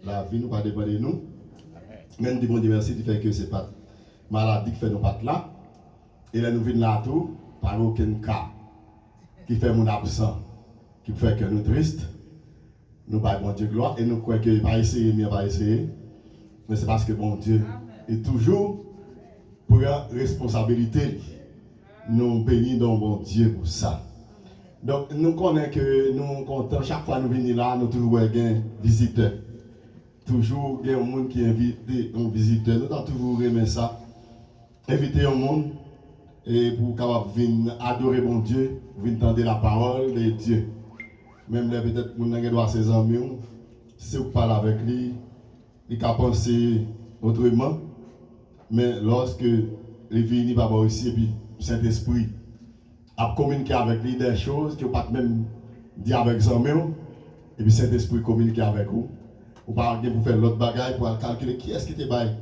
La vie nous pas dépendre de nous. Même dit bon Dieu merci, du fait que c'est pas maladie qui fait nos pattes là. Et là nous venons là tout, par aucun cas qui fait mon absent, qui fait que nous tristes. Nous pas bon Dieu gloire et nous croyons qu'il va essayer, mais pas essayer. Mais c'est parce que bon Dieu est toujours pour la responsabilité. Nous bénissons bon Dieu pour ça. Donc nous connaissons que nous contents chaque fois nous venons là, nous toujours un visiteur. Toujours il y a un monde qui invite un visiteur. Nous avons toujours aimé ça. Inviter un monde et pour capable venir adorer bon Dieu, venir entendre la parole de Dieu. Même là peut-être qu'on a droit à ses amis, si vous parlez avec lui, il peut penser autrement. Mais lorsque il vient par ici et puis Saint-Esprit a communiqué avec lui des choses que vous ne pouvez pas même dire avec les amis, et puis Saint-Esprit communique avec vous. Ou pas pour faire l'autre bagaille pour calculer qui est-ce qui te baille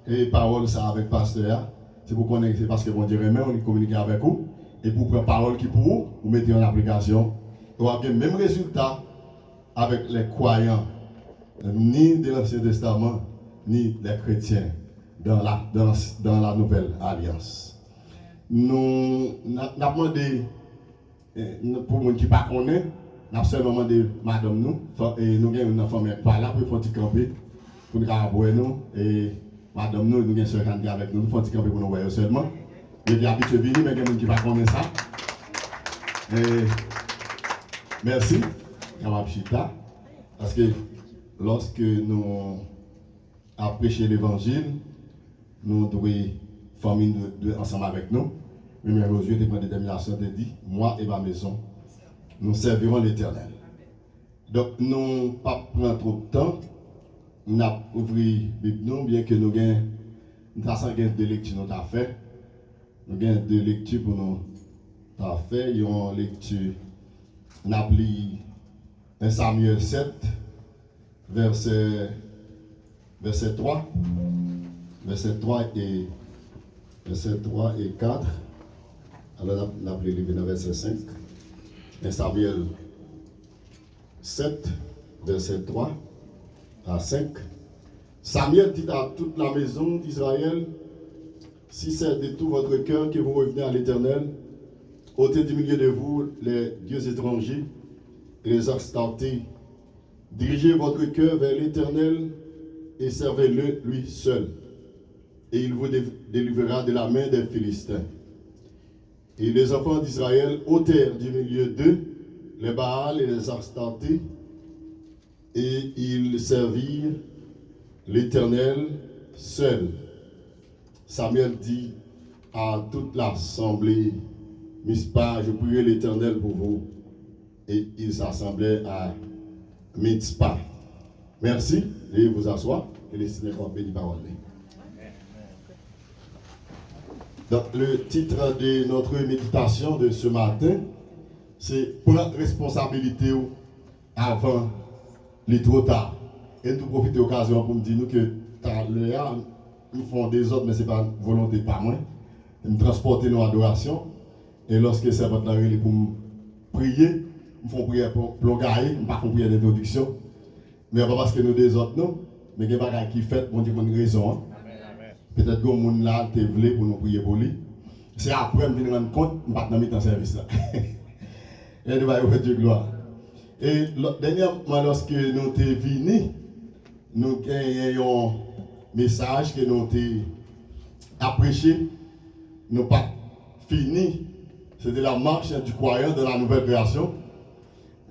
et parole ça avec pasteur. C'est pour connaître, c'est parce que bon Dieu remet, on communique avec vous et pour prendre parole qui pour vous, vous mettez en application. Vous avez le même résultat avec les croyants, ni de l'Ancien Testament, ni les chrétiens dans la nouvelle alliance. Nous avons demandé, pour les gens qui ne connaissent pas, nous avons seulement demandé madame nous, et nous avons une famille par là pour faire camper, pour nous avoir nous, et madame nous, nous avons une soeur qui est avec nous, pour faire camper pour nous voir seulement. Mais il y a habitué venir, mais il y a des gens qui ne connaissent pas ça. Et merci, Kamapchita, parce que lorsque nous avons prêché l'évangile, nous devons famille ensemble avec nous. Mais Josué te prend des déterminations de dire, moi et ma maison, nous servirons l'Éternel. Donc, nous ne pas prendre trop de temps. Nous avons ouvert la Bible, bien que nous ayons deux lectures nous avons fait. Nous avons deux lectures pour nous avons fait. Il y a une lecture, nous avons lu 1 Samuel 7, verset 3. Verset 3 et 4. Alors, on a lu le verset 5. 1 Samuel 7, verset 3 à 5. Samuel dit à toute la maison d'Israël, si c'est de tout votre cœur que vous revenez à l'Éternel, ôtez du milieu de vous les dieux étrangers et les exaltés. Dirigez votre cœur vers l'Éternel et servez-le lui seul. Et il vous délivrera de la main des Philistins. Et les enfants d'Israël ôtèrent du milieu d'eux les Baals et les Astartés, et ils servirent l'Éternel seul. Samuel dit à toute l'assemblée, Mispa, je prierai l'Éternel pour vous. Et ils s'assemblaient à Mitzpah. Merci, et vous asseoir, et les Seigneurs béni parole. Donc, le titre de notre méditation de ce matin, c'est prendre responsabilité avant les trop tard. Et nous profitons de l'occasion pour me dire que nous faisons des autres, mais ce n'est pas volonté pas moi. Nous transporter nos adorations. Et lorsque c'est votre arrivée pour me prier, nous faisons prière pour l'ogailler, nous ne faisons pas prière d'introduction. Mais pas parce que nous des autres, non. Mais il y a des choses qui fait, bon Dieu, une raison. Peut-être que les gens là te voulaient pour nous prier pour lui. C'est après que je me rends compte que je ne suis pas dans le service là. Et nous allons faire Dieu gloire. Et dernièrement, lorsque nous sommes venus, nous avons un message que nous avons apprécié. Nous n'avons pas fini. C'était la marche du croyant de la nouvelle création.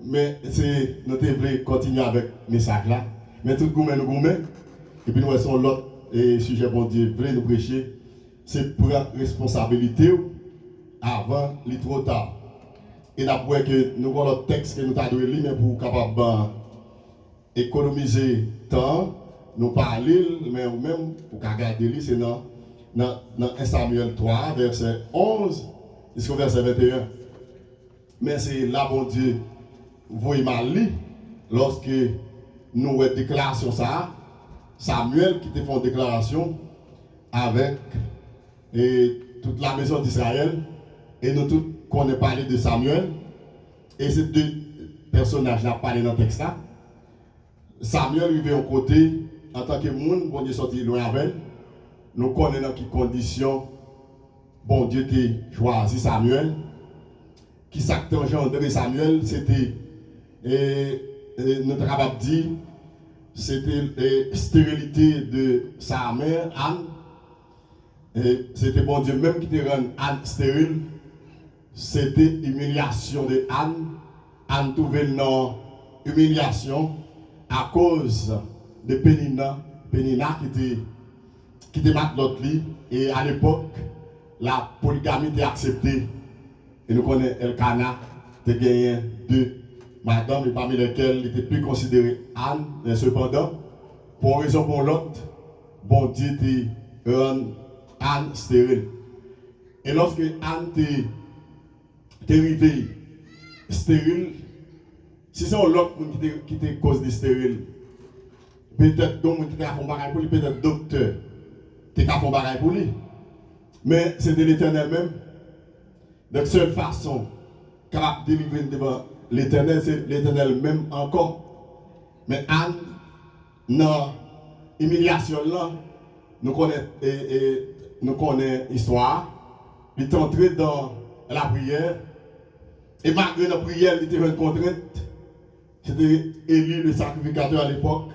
Mais nous voulons continuer avec le message là. Mais tout le monde nous gourmet. Et puis nous avons l'autre. Et sujet bon Dieu voulait nous prêcher, c'est prendre responsabilité avant les trop tard. Et d'après que nous avons le texte que nous avons donné, mais pour capable économiser temps, nous parler, mais même pour regarder, c'est dans 1 Samuel 3, verset 11 jusqu'au verset 21. Mais c'est là, bon Dieu, vous voyez mal, lorsque nous avons déclaration ça. Samuel qui te fait une déclaration avec toute la maison d'Israël. Et nous tous connaissons parlé de Samuel. Et ces deux personnages-là parlé dans le texte là. Samuel arrivé au côté, en tant que monde, bon Dieu sorti loin avec. Nous connaissons dans quelles conditions, bon Dieu t'a choisi Samuel. Qui s'acte engendré Samuel, c'était, notre capable dit, c'était la stérilité de sa mère, Anne. Et c'était bon Dieu même qui te rend Anne stérile. C'était l'humiliation de Anne. Anne trouvait dans humiliation à cause de Pénina qui était l'autre lit. Et à l'époque, la polygamie était acceptée. Et nous connaissons Elkana, qui gagné 2 madames, et parmi lesquelles il était plus considéré Anne. Mais cependant, pour une raison ou pour l'autre, bon Dieu te rend Anne stérile. Et lorsque Anne t'est arrivée stérile, si c'est l'autre qui te cause de stérile, peut-être donc tu as fait un bagage pour lui, peut-être docteur, tu as fait un bagage pour lui. Mais c'est de l'Éternel même. Donc, seule façon capable de délivrer devant l'Éternel, c'est l'Éternel même encore. Mais Anne, dans l'humiliation là, nous connaissons l'histoire. Il est entré dans la prière. Et malgré la prière, il était une contrainte. C'était Élie, le sacrificateur à l'époque.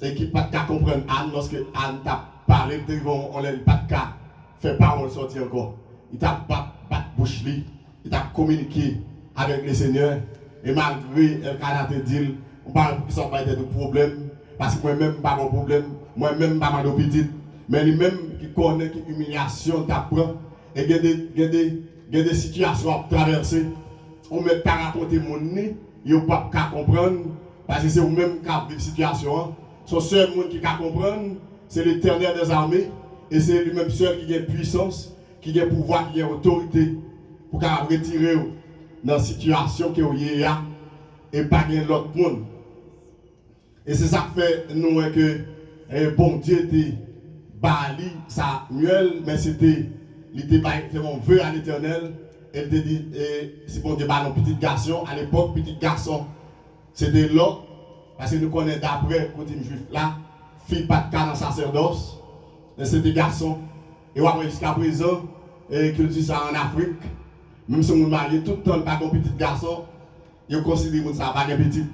Et qui n'a pas qu'à comprendre Anne lorsque Anne t'a parlé, on n'a pas qu'à faire parole sortir encore. Il t'a pas bouche, il t'a communiqué avec le Seigneur. Et malgré le cas de dire, on parle pour que ça pas être de problème. Parce que moi-même, pas mon problème. Moi-même, pas mon petit. Mais lui-même qui connaît qui humiliation t'apprend. Et il y a des situations à traverser. On ne met pas raconter mon nez, il n'y a pas qu'à comprendre. Parce que c'est vous-même qui avez vécu situation. Son seul monde qui peut comprendre, c'est l'Éternel des armées. Et c'est lui-même seul qui a puissance, qui a pouvoir, qui a autorité pour retirer dans la situation qu'il y a et pas l'autre monde. Et c'est ça qui fait nous que bon Dieu était bali Samuel, mais c'était mon vœu à l'Éternel. Elle te dit, si bon Dieu bat un petit garçon, à l'époque, petit garçon, c'était là, parce que nous connaissons d'après, côté juif là, fille pas de cas dans sacerdoce, c'était garçon. Et après, jusqu'à présent, que dit ça en Afrique, même si on est marié, tout le temps, pas un petit garçon, ils considèrent que ça pas un petit.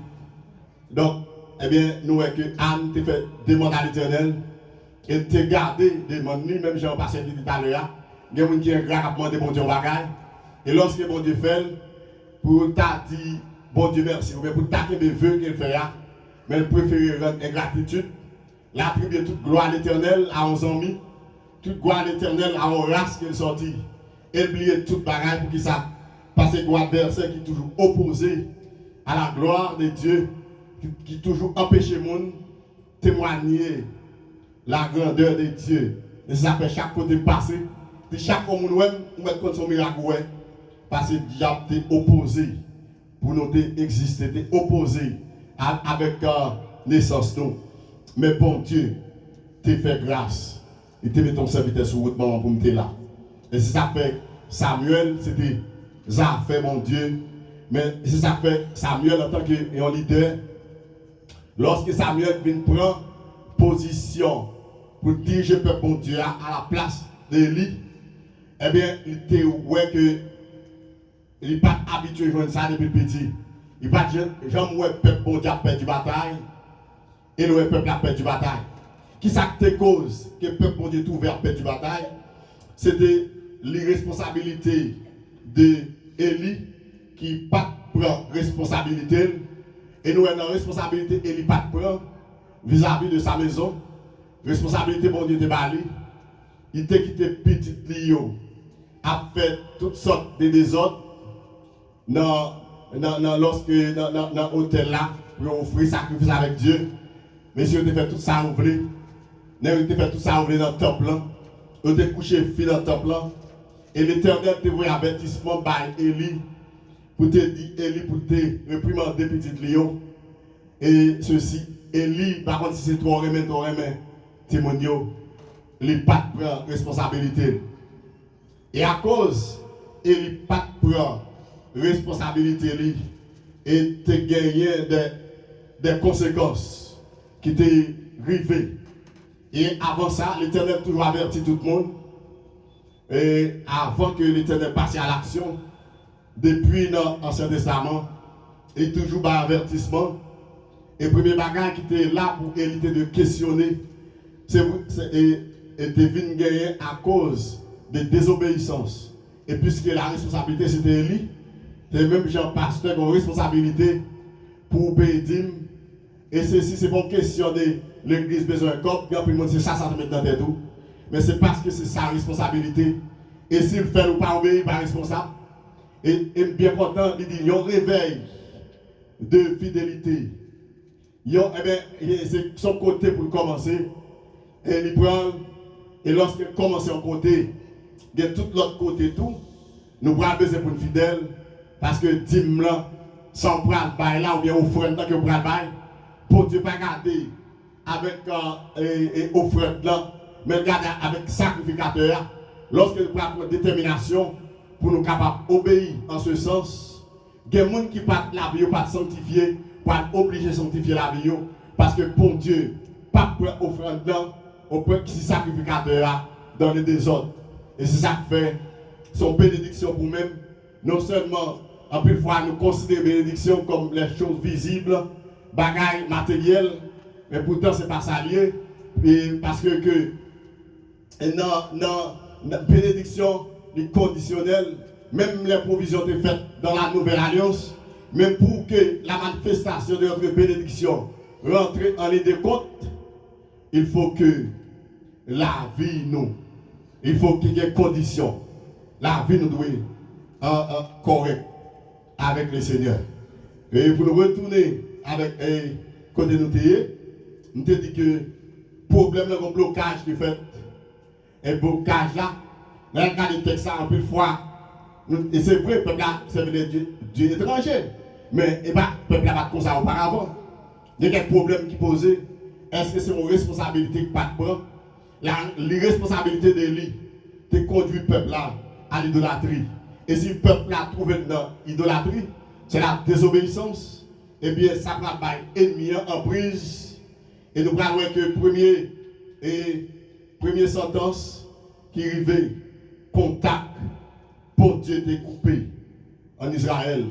Donc, eh bien, nous voyons que Anne te fait demander à l'Éternel, et te garder, demander, même j'ai passé tout à l'heure, il y a des gens qui ont demandé bon Dieu au bagage. Et lorsque bon Dieu fait, pour t'a dit, bon Dieu merci, ou bien pour t'a dit mes vœux qu'il fait, mais il préfère rendre ingratitude, l'attribuer toute gloire à l'Éternel à 11 amis, toute gloire à l'Éternel à une race qu'il sortit, et oublier toute bagaille pour qui ça, parce que gloire verset qui est toujours opposé à la gloire de Dieu, qui toujours empêche le monde de témoigner la grandeur de Dieu. Et ça fait chaque côté passer, et chaque fois qu'on met contre son miracle, parce que le diable t'est opposé pour nous exister, t'est opposé avec naissance nous. Mais bon Dieu, t'es fait grâce. Et t'es mis ton serviteur sur route pour me là. Et c'est ça fait Samuel, c'était ça fait mon Dieu. Mais c'est ça fait Samuel en tant que leader. Lorsque Samuel vient prendre position pour diriger le peuple bon Dieu à la place d'Élie, eh bien, il était ouais que il n'est pas habitué à ça depuis petit. Il n'est pas jamais le peuple bon Dieu a perdu la bataille et le peuple a perdu la bataille. Qui ça te cause que le peuple bon Dieu trouve à perdre la bataille? C'était l'irresponsabilité d'Élie qui n'a pas prend responsabilité. Et nous avons une responsabilité Élie pas prend vis-à-vis de sa maison. Responsabilité bon Dieu de Bali. Il t'a quitté petit Lio, a fait toutes sortes de désordres dans l'hôtel là pour offrir sacrifice avec Dieu. Monsieur, il a fait tout ça en voulait. Il a fait tout ça en voulait dans le temple là. Il a couché fille dans le temple là. Et l'Éternel te voit avertissement par Élie pour te dire, Élie pour te réprimander petit Léon. Et ceci, Élie, par contre, si c'est toi témoignage, il n'a pas de responsabilité. Et à cause, il n'a pas de responsabilité, et te gagné des conséquences qui étaient arrivées. Et avant ça, l'Éternel toujours avertit tout le monde. Et avant que l'Éternel passe à l'action, depuis l'Ancien Testament, il toujours un avertissement. Et le premier bagage qui était là pour éviter de questionner, était venu gagner à cause de désobéissance. Et puisque la responsabilité c'était lui, c'est même Jean-Pasteur qui a une responsabilité pour payer dîme. Et ceci, c'est pas une question de l'église besoin de corps, bien plus c'est ça, ça te met dans tes tout. Mais c'est parce que c'est sa responsabilité. Et s'il fait ou pas obéir, il n'est pas responsable. Et bien content, il dit, il y a un réveil de fidélité. C'est son côté pour commencer. Et il prend, et lorsqu'il commence en côté, il y a tout l'autre côté tout. Nous prenons besoin pour une fidèle. Parce que dîme là, sans prendre bail là, ou bien offrande tant que vous prenez bail, pour Dieu pas garder avec offrande là, mais garder avec sacrificateur. Lorsque nous prenons une détermination pour nous capables d'obéir en ce sens, il y a des gens qui partent la vie, pas sanctifier, pour être obligés de sanctifier la vie, parce que pour Dieu, pas pour offrande là, on peut qui sacrificateur dans le désordre. Et c'est ça qui fait son bénédiction pour nous-mêmes. Non seulement, en plus fois, nous considérons bénédiction comme les choses visibles, bagailles matérielles, mais pourtant, ce n'est pas ça lié. Parce que la bénédiction est conditionnelle, même les provisions étaient faites dans la nouvelle alliance, mais pour que la manifestation de notre bénédiction rentre en ligne de compte, il faut que la vie nous, il faut qu'il y ait conditions. La vie nous doit être correcte avec le Seigneur. Et pour nous retourner avec côté nous nous te dit que le problème de blocage qui fait, un blocage là, dans le cas de texte, en plus de fois, et c'est vrai, le peuple là, c'est Dieu étranger, mais le peuple là pas comme ça auparavant. Il y a quelques problèmes qui posaient. Est-ce que c'est mon responsabilité qui pas de prendre? L'irresponsabilité de lui, de conduire le peuple là à l'idolâtrie. Et si le peuple là trouvé dans l'idolâtrie, c'est la désobéissance, eh bien ça va être ennemi en prise. Et nous allons voir que première sentence qui arrivait, contact, pour Dieu était coupé en Israël.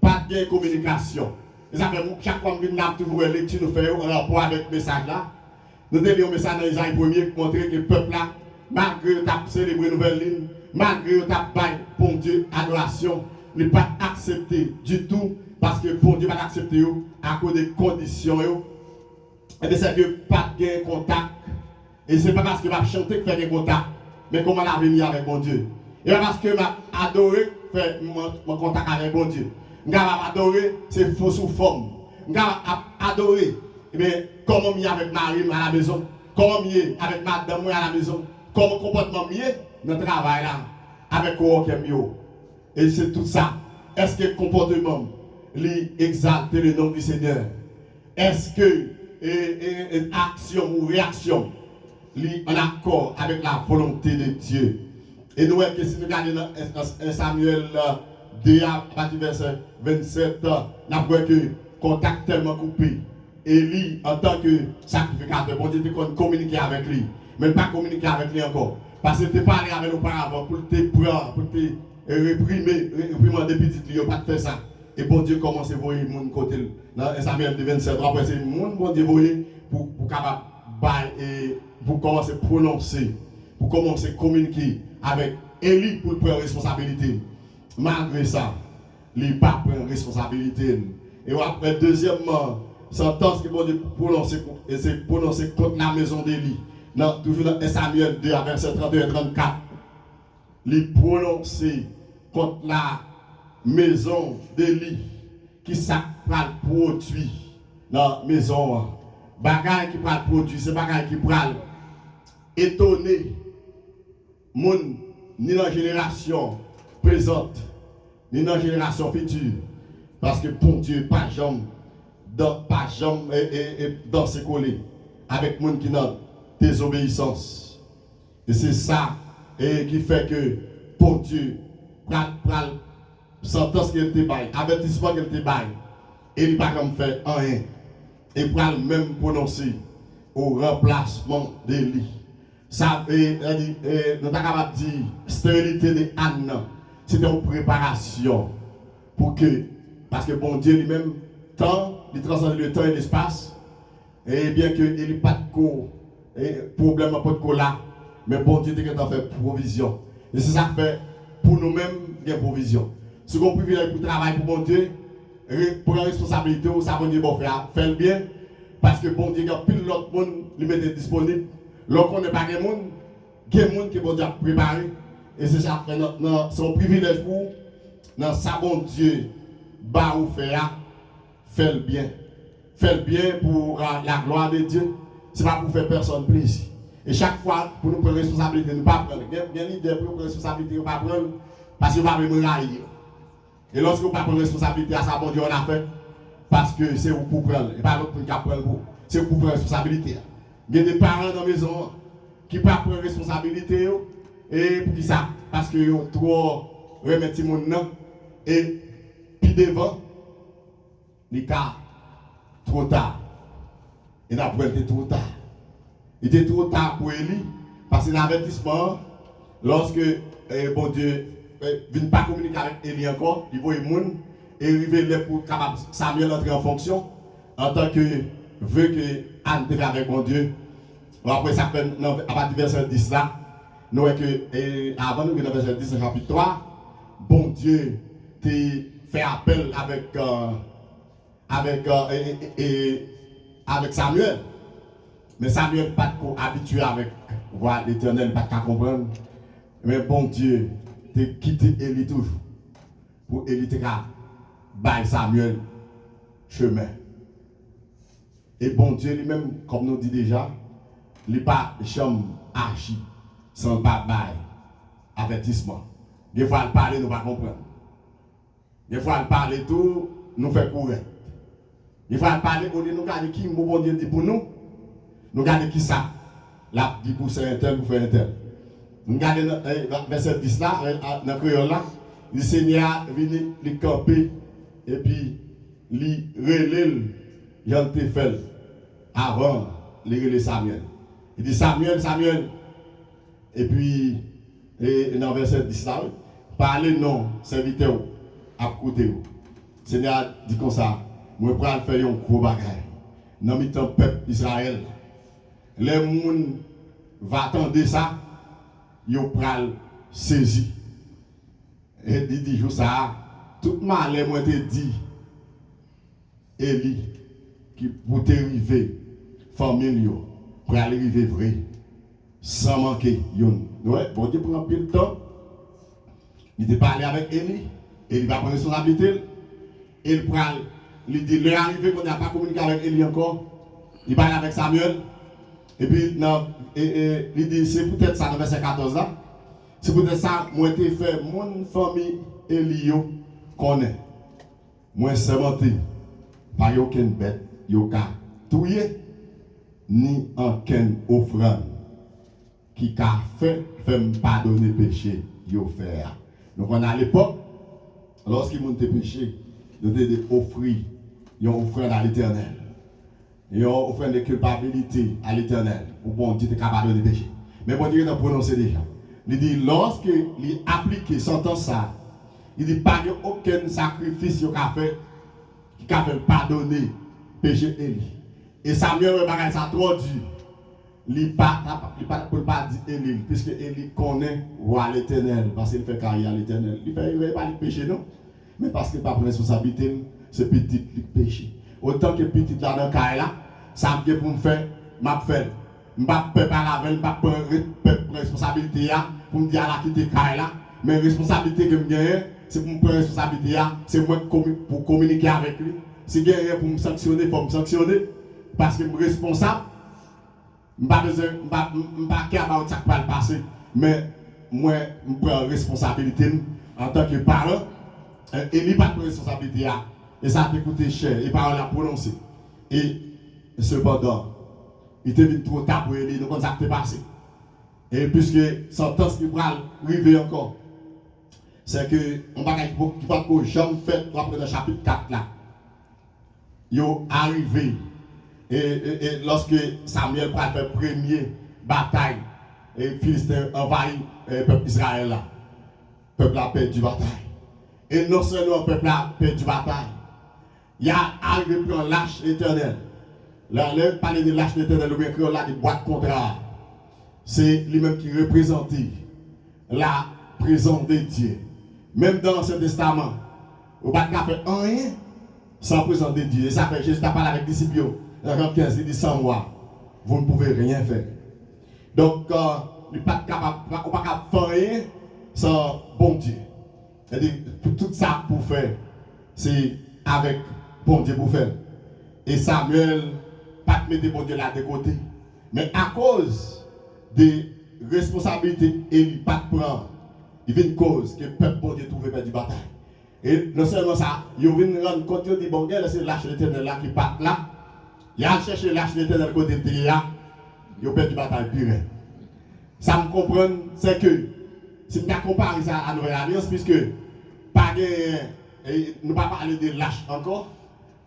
Pas de communication. Et ça fait chaque fois que nous avons toujours lecture, nous faisons un rapport avec ce message là. Nous avons un message dans Isaïe 1er pour montrer que le peuple là, malgré qu'il a célébré une nouvelle ligne, malgré qu'il a baillé pour Dieu adoration, il n'est pas accepté du tout parce que pour Dieu pas accepté à cause des conditions. Et bien c'est que pas de contact. Et ce n'est pas parce que je chanter que fait des contacts, mais comment la venir avec mon Dieu. Et pas parce que je adoré faire mon contact avec mon Dieu. Je adoré, c'est faux sous forme. Je adoré, mais comment je suis avec Marie à la maison, comment je suis avec madame à la maison, comment comportement je suis dans le travail là, avec mieux. Et c'est tout ça. Est-ce que le comportement exalte le nom du Seigneur? Est-ce que une action ou réaction en accord avec la volonté de Dieu? Et nous voyons que si nous regardons dans Samuel 2 à partir du verset 27, nous voyons que le contact tellement coupé. Et lui, en tant que sacrificateur, bon Dieu te communiquer avec lui. Mais pas communiquer avec lui encore. Parce que tu n'es pas allé avec nous auparavant pour te prendre, pour te réprimer des petites filles, pas de faire ça. Et bon Dieu commence à voir mon côté. Dans Samuel 2, 27, après c'est mon bon Dieu voyer pour capable et pour commencer à prononcer, pour commencer à communiquer avec Élie pour prendre responsabilité. Malgré ça, il n'a pas pris responsabilité. Et après, deuxièmement, sentence que bon Dieu prononce, et c'est prononcer contre la maison d'Élie. Toujours dans Samuel 2, verset 31 et 34. Il prononce contre la maison d'Élie qui s'est produit dans la maison. Bagay qui pral produit, c'est bagay qui pral étonner moun ni dans la génération présente, ni dans la génération future. Parce que pour Dieu, pas jamais dans ses collés avec moun qui n'a désobéissance. Et c'est ça qui fait que pour Dieu, pral sentence qu'elle te baille, avertissement qu'elle te baille. Et il n'a pas comme fait rien. Et pour le même prononcer au remplacement d'Élie. Ça, nous sommes capables de dire, stérilité de Anne, c'était une préparation pour que, parce que bon Dieu lui-même, temps, il transcende le temps et l'espace, et bien qu'il n'y ait pas de problème, pas de là, mais bon Dieu a fait provision. Et c'est ça que fait pour nous-mêmes, il y a provision. Si on privilège pour travailler pour bon Dieu, pour la responsabilité, ça bon Dieu va faire, fait le bien, parce que bon Dieu, il y a pile l'autre monde, lui mettre disponible. Lorsqu'on n'est pas des monde, il y a des gens qui vont déjà préparer. Et c'est ça, c'est un privilège pour dans ça, bon Dieu, bah ou fait le bien. Fait le bien pour la gloire de Dieu. Ce n'est pas pour faire personne plaisir. Et chaque fois, pour nous prendre responsabilité, nous ne pas prendre. Bien l'idée pour nous prendre responsabilité, nous ne pas prendre, parce que nous ne pas me railler. Et lorsque vous ne pas prendre responsabilité à ça, bon Dieu, on a fait, parce que c'est vous pour prendre, et pas l'autre pour prendre pour. C'est vous pour prendre responsabilité. Il y a des parents dans la maison qui ne prennent pas responsabilité. Et pour qui ça? Parce qu'ils ont trop remettre les gens. Et puis devant, les cas, trop tard. Et après, il était trop tard. Il était trop tard pour Élie. Parce que l'avertissement, lorsque bon Dieu ne vient pas communiquer avec Élie encore, il voit les gens et arriver pour capable Samuel entrer en fonction en tant que veut que Anne te fait avec mon Dieu. Après ça fait à partir du verset 10 là, nous voyons que avant nous dans le verset 10 chapitre 3, bon Dieu te fait appel avec Samuel. Mais Samuel n'est pas habitué avec voir l'Éternel, pas qu'à comprendre. Mais bon Dieu te quitté Élie toujours pour Élie te bailler Samuel chemin. Et bon Dieu lui-même, comme nous dit déjà, il n'est pas jamais agi sans pas bailler avertissement. Des fois, il parle, nous ne pas comprendre. Des fois, il parle tout, nous fait courir. Des fois, il parle, nous regardons qui, bon Dieu dit pour nous, nous regardons qui ça. Là, dit pour faire un tel, pour faire un tel. Nous regardons verset 10 là, dans le créole là, le Seigneur vient les camper et puis il relève Jean Tefel avant de relève Samuel. Il dit Samuel, Samuel. Et puis, dans le verset 10 là, parlez non, serviteur à côté. Le Seigneur dit comme ça, moi je vais faire un gros bagage. Dans le peuple d'Israël, les gens vont attendre ça, ils vont saisir. Et il dit ça, tout le mal, moi te dit, Élie, qui pour te arriver, famille, pour aller arriver vrai, sans manquer. Ouais, bon Dieu prend un peu de temps. Il te parlé avec Élie, et il va prendre responsabilité. Il prend, il dit, le arrivé qu'on n'a pas communiqué avec Élie encore, il parle avec Samuel, et puis il dit, c'est peut-être ça dans verset 14 là, c'est peut-être ça, moi j'ai fait mon famille Élie connaît. Moi sémenté, pas aucune bête, yoka touye, ni aucune offrande qui a fait me pardonner péché, yo faire. Donc on a à l'époque, lorsqu'ils m'ont péché, ils ont offert une offrande à l'Éternel. Ils ont offert de culpabilité à l'Éternel pour bon Dieu te pardonner péché. Mais bon Dieu a prononcé déjà. Il dit lorsqu'il applique sentence ça, il dit pas aucun sacrifice qu'il a fait pardonner péché Élie. Et Samuel a ça trop dur. Il pas dire Élie, puisque Élie connaît roi l'Éternel, parce qu'il fait carrière à l'Éternel. Il ne fait pas le péché, non? Mais parce qu'il n'a pas de responsabilité, c'est petit le péché. Autant que petit là dans le carrière, ça me dit pour me faire, m'a fait. Je ne vais pas préparer avec, je ne vais pas prendre responsabilité pour me dire à la quitter carrière. Mais la responsabilité que je gagne, c'est pour me prendre responsabilité, c'est moi pour communiquer avec lui. Si je gagne pour me sanctionner, il faut me sanctionner, parce que je suis responsable. Je ne vais pas faire ça qui va le passer, mais moi, je prends responsabilité en tant que parent. Et il n'y a pas de responsabilité. Et ça a coûté cher. Et parole a prononcé. Et cependant, il était venu trop tard pour lui, donc ça s'est passé. Et puisque sentence qui va arriver encore, c'est que on va pas jamais fait après le chapitre 4 là. sont arrivés. Et lorsque Samuel a fait première bataille, et Philistin envahit le peuple Israël là. Le peuple a perdu la bataille. Et non seulement le peuple a perdu la bataille, il y a arrivé pour un lâche éternel. Là, le parler de lâche éternel, ou bien que là des boîtes contraires. C'est lui-même qui représente la présence de Dieu. Même dans l'Ancien Testament, on ne peut pas faire rien sans présence de Dieu. Et ça fait Jésus a parlé avec les disciples. Dans 15, il dit sans moi, vous ne pouvez rien faire. Donc, on ne peut pas faire rien sans bon Dieu. C'est-à-dire, tout ça pour faire, c'est avec bon Dieu pour faire. Et Samuel, pas mettre bon Dieu là de côté. Mais à cause des responsabilités, il ne pas prendre. Il y a une cause que le peuple bon Dieu trouve perdre du bataille. Et non seulement ça, il vient rendre compte de bon Dieu, c'est l'arche de l'éternel là qui part là. Il a cherché l'arche de l'éternel côté de là. Il a perdu du bataille pire. Ça me comprend, c'est que si on compare ça à la Nouvelle Alliance, puisque pas nous ne pas parler de lâche encore,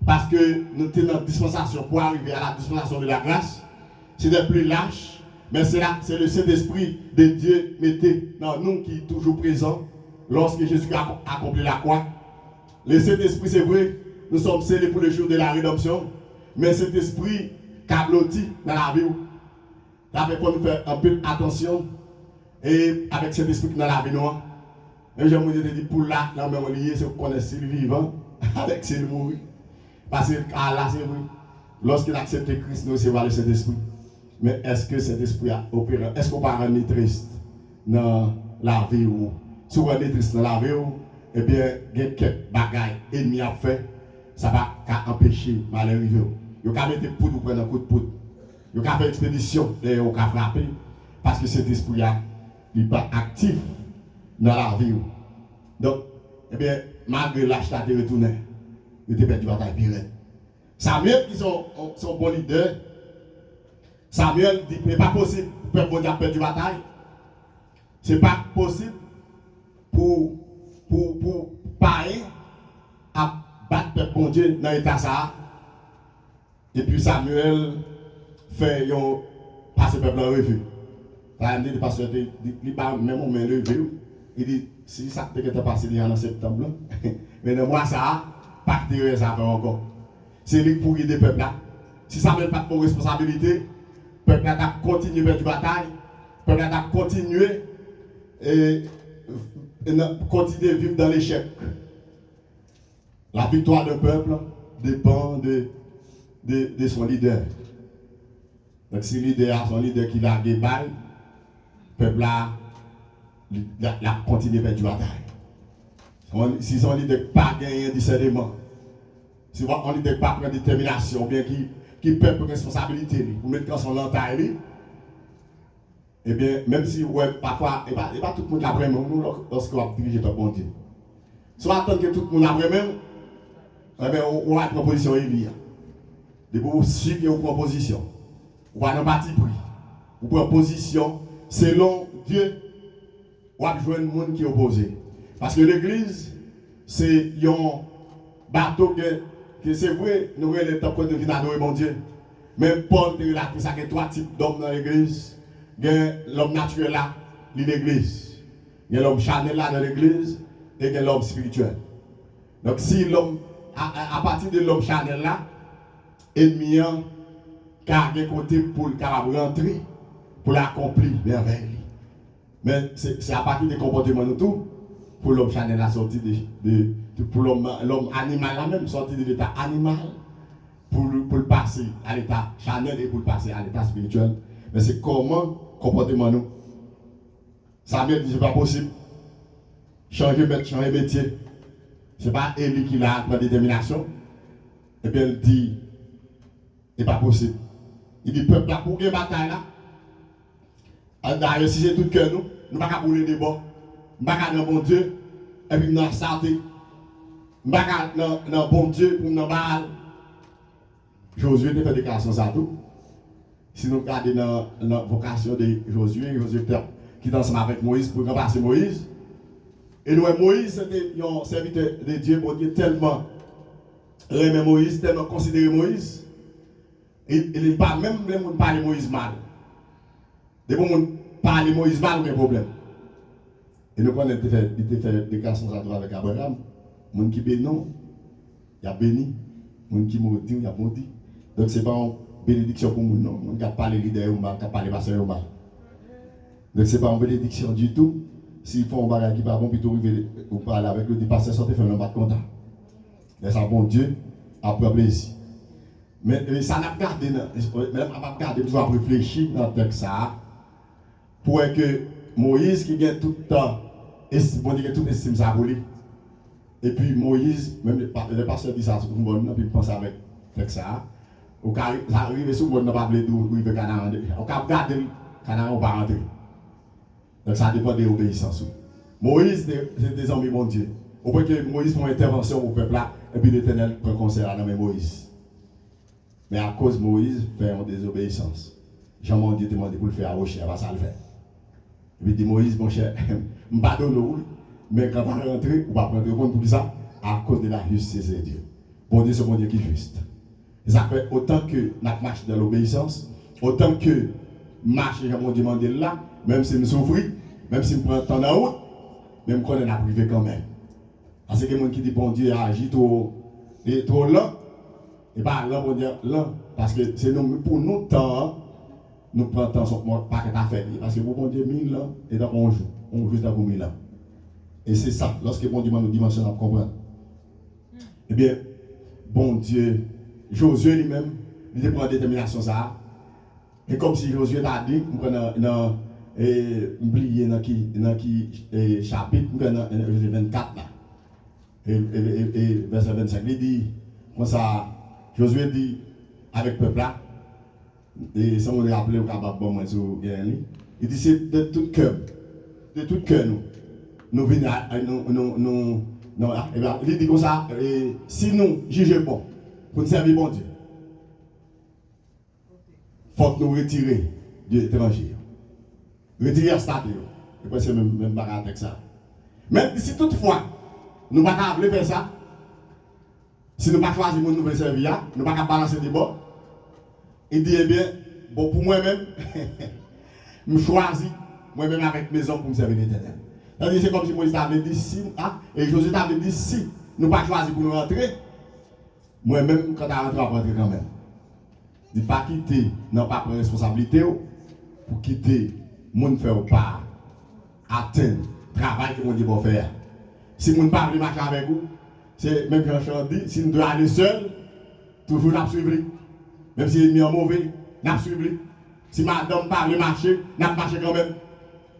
parce que nous sommes dans la dispensation pour arriver à la dispensation de la grâce, c'est de plus lâche, mais c'est le Saint-Esprit de Dieu mettez dans nous qui est toujours présent lorsque Jésus a accompli la croix. Le Saint-Esprit, c'est vrai, nous sommes scellés pour le jour de la rédemption, mais cet esprit cablotti dans la vie. Là, il faut nous faire un peu attention et avec cet esprit dans la vie noire. Et j'ai dit pour là, dans le même lié, c'est qu'on connaît le vivant avec le mort. Parce que là, c'est vrai. Lorsqu'il accepte Christ, nous recevons le Saint-Esprit. Mais est-ce que cet esprit a opéré? Est-ce qu'on va rendre triste dans la vie? Si on rend triste dans la vie, eh bien, il y a quelques bagailles ennemis à faire, ça va empêcher malheur arriver. Il y a mettre poudre pour prendre un coup de poudre. Il y a faire expédition et il y a frapper. Parce que cet esprit n'est pas actif dans la vie. Donc, eh bien, malgré lâcheté de retourner, il a perdu la bataille pire. Samuel, qui sont bons leaders, Samuel dit que ce n'est pas possible pour le peuple de perdre la bataille. Ce n'est pas possible pour pareil à battre le bon Dieu dans l'état ça. Et puis Samuel fait passer le peuple en revue. Ça veut dire parce qu'il n'a même pas levé. Il dit si ça t'est passé en septembre, mais dans moi ça, pas que ça fait encore. C'est lui pour guider le peuple là. Si ça n'a pas de responsabilité, le peuple a continué à faire du bataille, le peuple a continué et continuer à vivre dans l'échec. La victoire d'un peuple dépend de son leader. Donc si le leader a son leader qui a des balles, le peuple a continué à faire du bataille. Si son leader n'a pas gagné discernement, si on leader n'a pas pris détermination, ou bien qui peut prendre responsabilité pour mettre dans son entaille, eh bien, même si parfois, et pas tout le monde après même, nous, lorsqu'on va diriger le bon Dieu. Soit attendre que tout le monde après même, eh bien, on a une proposition Élie. De vous suivre une proposition. On va dans parti pris. Vous prenez position selon Dieu, on va jouer un monde qui est opposé. Parce que l'église, c'est un bateau que c'est vrai, nous avons le temps de venir adorer mon Dieu. Mais Paul te relate ça, il y a trois types d'hommes dans l'église. Il y a l'homme naturel là, l'église. Il y a l'homme charnel là dans l'église et il y a l'homme spirituel. Donc si l'homme, à partir de l'homme charnel là, ennemi a un côté pour le capable rentrer, pour l'accomplir merveille. Mais c'est à partir des comportements de tout, pour l'homme charnel là sorti pour l'homme animal là même, sorti de l'état animal, pour le passer à l'état charnel et pour le passer à l'état spirituel. Mais c'est comment comportement nous. Samuel dit c'est pas possible. Changer métier. Ce n'est pas Élie qui l'a la détermination. Et bien il dit, c'est pas possible. Il dit, peuple là, pour une bataille là. D'ailleurs, si c'est tout cœur nous, nous ne pouvons pas rouler des bords. Nous ne pouvons pas dans bon Dieu, et puis nous allons sortir. Nous ne pouvons pas dans bon Dieu pour nous battre. Josué a fait déclaration ça tout. Si nous regardons dans la vocation de Josué qui est ensemble avec Moïse pour remplacer Moïse. Et nous, Moïse, c'était un serviteur de Dieu, bon Dieu, tellement Remet Moïse, tellement considéré Moïse. Il n'est pas même les gens parlent Moïse mal. Des gens parlent Moïse mal, aucun problème. Et nous connaissons, il fait des garçons avec Abraham. Les gens qui bénissent, il y a béni. Les gens qui maudit, il y a maudit. Donc ce n'est pas une bénédiction pour nous, non. On ne peut pas parler leader ou mal, on ne peut pas parler pasteur ou mal. Donc ce n'est pas une bénédiction du tout. S'ils font un bagage qui n'est pas bon, plutôt ou parler avec le pasteur, sortez faire un bas de contact. Mais ça, bon Dieu, après plaisir. Mais ça n'a pas gardé, même pas gardé, nous avons réfléchi dans le texte ça, pour que Moïse qui gagne tout le temps, bon Dieu, tout estime ça pour lui. Et puis Moïse, même le pasteur dit ça, puis il pense avec le texte ça. Au cas où ça arrive, si vous ne pas d'où il veut Canaan, au cas où garder Canaan, on va rentrer. Donc ça dépend de l'obéissance. Moïse, c'est des amis, mon Dieu. Au point que Moïse fait une intervention au peuple là, et puis l'Éternel prend conseil à la Moïse. Mais à cause de Moïse, fait une désobéissance. Jean-Mon Dieu demandé pour le faire à Rocher, elle va ça le faire. Et puis dit Moïse, mon cher, je ne pas donner l'eau, mais quand on rentre, on va prendre compte pour ça, à cause de la justice de Dieu. Bon Dieu, c'est mon Dieu qui est juste. Et ça fait autant que nous marchons dans l'obéissance, autant que marche, Jean-Mon Dieu demandé là, même si nous souffrons, même si nous prenons le temps en route, même qu'on est privé quand même. Parce que les gens qui disent bon Dieu agit trop lent, et pas lent pour dire lent, parce que c'est nous, pour nous temps, nous prenons temps sur pas que tu fait. Parce que pour bon Dieu, 1000 ans, et dans on joue juste dans 1000 ans. Et c'est ça, lorsque bon Dieu nous dimensionne à comprendre. Eh bien, bon Dieu, Josué lui-même, il prend la détermination ça. Et comme si Josué t'a dit, nous oublié dans qui chapitre, dans Josué 24 là. Et verset 25, il dit, comme ça, Josué dit avec le peuple là, et ça me rappelle au capable bon moi sur il dit c'est de tout cœur nous venons il dit comme ça, si nous jugeons bon pour nous servir bon Dieu, il faut que nous retirer de l'étranger, retirer le statut, et puis c'est même bagarre avec ça. Même si toutefois nous ne pouvons pas faire ça, si nous ne pouvons pas choisir pour nous servir, nous ne pouvons pas balancer des bords. Il dit, eh bien, bon, pour moi-même, je choisis moi-même avec mes hommes pour me servir l'Éternel. C'est comme si Moïse avait dit si, et Josué avait dit si nous ne pouvons pas choisir pour nous rentrer, moi-même, quand tu rentres, on va rentrer quand même. Il ne pas quitter, non pas prendre responsabilité pour quitter, mon faire pas atteindre le travail que mon Dieu va faire. Si vous ne parlez pas marcher avec vous, c'est même quand je dis, si nous devons aller seul, toujours nous suivre. Même si l'ennemi est mauvais, nous suivre. Si madame parle marcher, nous marcher quand même.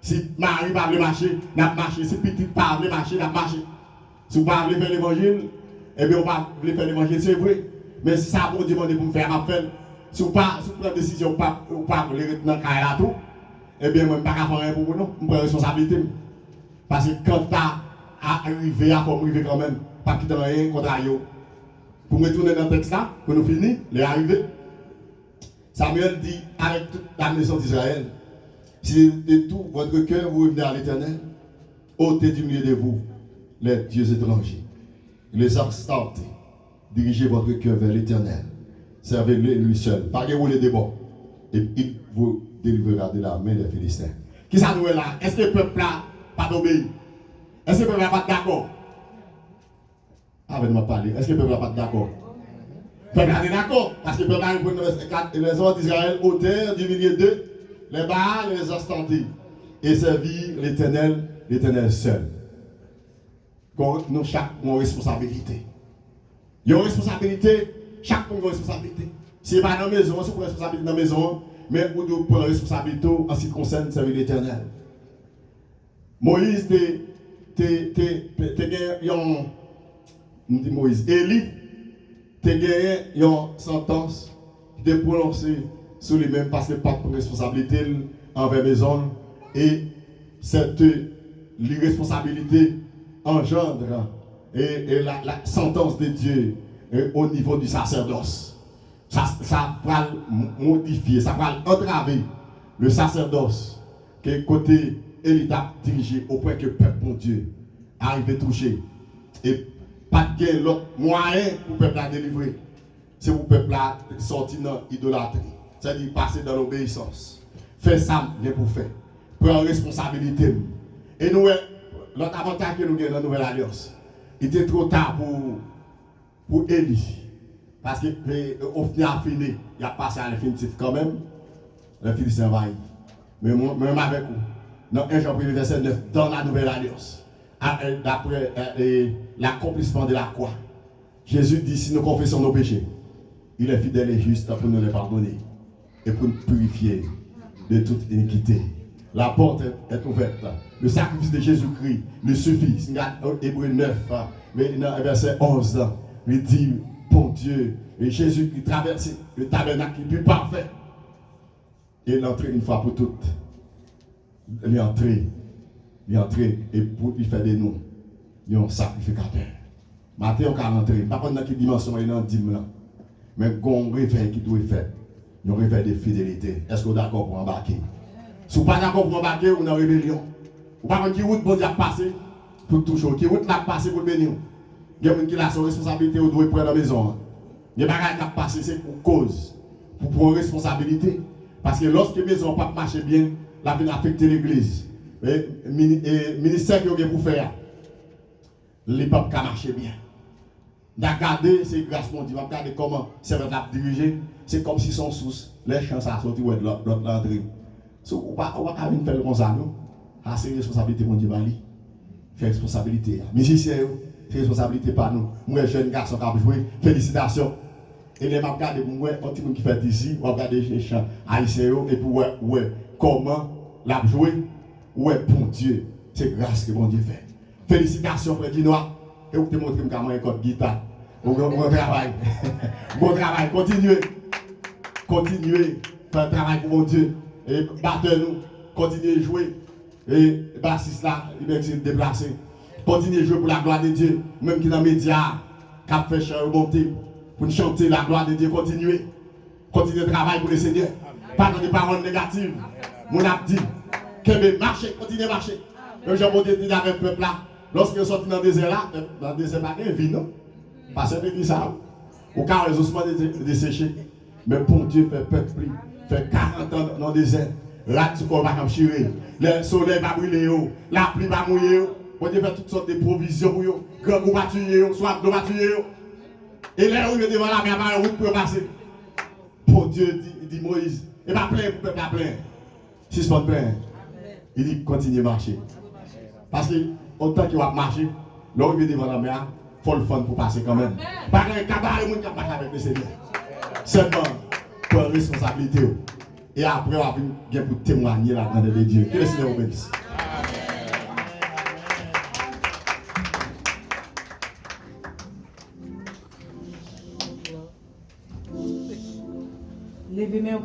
Si Marie parle marcher, nous marcher. Si petite parle marcher, nous marcher. Si vous parlez faire l'évangile, eh bien on va faire l'évangile, c'est vrai. Mais si ça vous demande pour me faire appel, si vous prenez une décision, ou pas pour les retenir dans le tout, eh bien moi je ne peux pas faire rien pour vous, non. Je prends responsabilité. Parce que quand tu arrivé à comme arriver quand même, pas quitter rien contre eux. Pour me retourner dans le texte là, pour nous finir, les arrivés. Samuel dit avec toute la maison d'Israël, si de tout votre cœur vous revenez à l'Éternel, ôtez du milieu de vous les dieux étrangers, les exaltez, dirigez votre cœur vers l'Éternel, servez-le lui seul, pas que vous les débords, et il vous délivrera de la main des Philistins. Qui ça nous est là? Est-ce que le peuple là pas obéi? Est-ce que le peuple n'a pas d'accord? Avec moi parler. Est-ce que le peuple n'a pas d'accord? Le peuple est d'accord. Parce que le peuple a répondu les hommes d'Israël ôtèrent du milieu d'eux les Baals et les ostentés et servir l'Éternel seul. Nous, chaque a une responsabilité. Il y a une responsabilité, chaque monde a une responsabilité. Si ce n'est pas dans la maison, c'est pour une responsabilité dans la maison, mais vous devez prendre la responsabilité en ce qui concerne servir l'Éternel. Moïse, Moïse, Élie, tu as gagné une sentence qui est prononcée sur lui-même parce que pas de responsabilité envers mes hommes et cette l'irresponsabilité engendre et la sentence de Dieu au niveau du sacerdoce. Ça va modifier, ça va entraver le sacerdoce que côté Élie a dirigé au point que le peuple, mon Dieu, arrive à toucher. Et Pas de l'autre moyen pour le peuple à délivrer. C'est pour le peuple à sortir dans l'idolâtrie. C'est-à-dire passer dans l'obéissance. Faire ça, bien pour faire. Prendre responsabilité. Et nous, l'autre avantage que nous avons dans la Nouvelle Alliance, il était trop tard pour Élie. Parce qu'au final, il a passé à l'infinitif quand même. Le Philistin va y. Mais même avec vous, dans 1 Jean 1 verset 9, dans la Nouvelle Alliance, d'après l'accomplissement de la croix, Jésus dit, si nous confessons nos péchés, il est fidèle et juste pour nous les pardonner et pour nous purifier de toute iniquité. La porte est ouverte. Le sacrifice de Jésus-Christ ne suffit. Hébreux 9, verset 11, il dit, bon Dieu, et Jésus qui traverse le tabernacle le plus parfait. Et il entre une fois pour toutes. Il est entré et pour il fait de nous un sacrificateur. Matin, on va rentrer. Pas dans quelle dimension il est dans 10 000 ans. Mais il y a un réveil qui doit être fait. Un réveil de fidélité. Est-ce que vous êtes d'accord pour embarquer? Si vous n'êtes pas d'accord pour embarquer, vous êtes en rébellion. Vous ne savez pas qui route bon Dieu a passé pour toujours. Qui route l'a passé pour le bénir. Il y a des gens qui ont son responsabilité, vous devez prendre la maison. Il y a des gens qui ont passé, c'est pour cause. Pour prendre responsabilité. Parce que lorsque la maison n'a pas marché bien, la vie a affecté l'église. Et le ministère que vous avez pour faire, les peuples qui marché bien. Regarder, c'est grâce mon Dieu. Regarder comment c'est votre dirigé. C'est comme si son source, les chances à sortir de l'autre l'entrée. On va pas venir faire comme ça, non? C'est responsabilité, mon Dieu, Mali. C'est responsabilité. Musiciens, c'est responsabilité par nous. Moi, jeune garçon qui a joué, félicitations. Et les m'a regardé pour moi, un petit monde qui fait ici, on regarde les chants haïtiens et pour ouais, comment l'a joué, ouais, bon Dieu, c'est grâce que mon Dieu fait. Félicitations, frère Dinois. Et vous te montrez comment un code guitare. Bon travail. Bon travail, continuez. Continuez, faire travail pour mon Dieu. Et battez-nous, continuez à jouer. Et bassiste là, il va se déplacer. Continuez à jouer pour la gloire de Dieu. Même qui dans les médias, qui a fait remonter. Pour chanter la gloire de Dieu, continuez. Continuez le travail pour le Seigneur. Pas dans des paroles négatives. Mon a dit, que marchez, continuez à marcher. Même Jean-Baptiste dit avec le peuple là, lorsqu'il est sorti dans le désert là, dans le désert, il y a un vin, non? Parce que c'est ça. Au cas où les ossements desséchés. Mais pour Dieu, fait peuple, fait 40 ans dans le désert. Là, tu ne vas pas chirer. Le soleil va brûler, la pluie va mouiller. Pour Dieu fait toutes sortes de provisions pour eux. Grand goût va tuer, soit de va tuer. Et là, où il est devant la mer, il y a route pour passer. Pour Dieu, dit Moïse, il va plein pour le peuple à plein. Si ce n'est pas plein, il dit continue à marcher. Parce que autant qu'il va marcher, là où il est devant la mer, il faut le fun pour passer quand même. Pas un cabaret, il n'y a pas avec le Seigneur. Seulement, pour la responsabilité. Et après, on va venir pour témoigner la grandeur de Dieu. Que le Seigneur vous bénisse. Levez-moi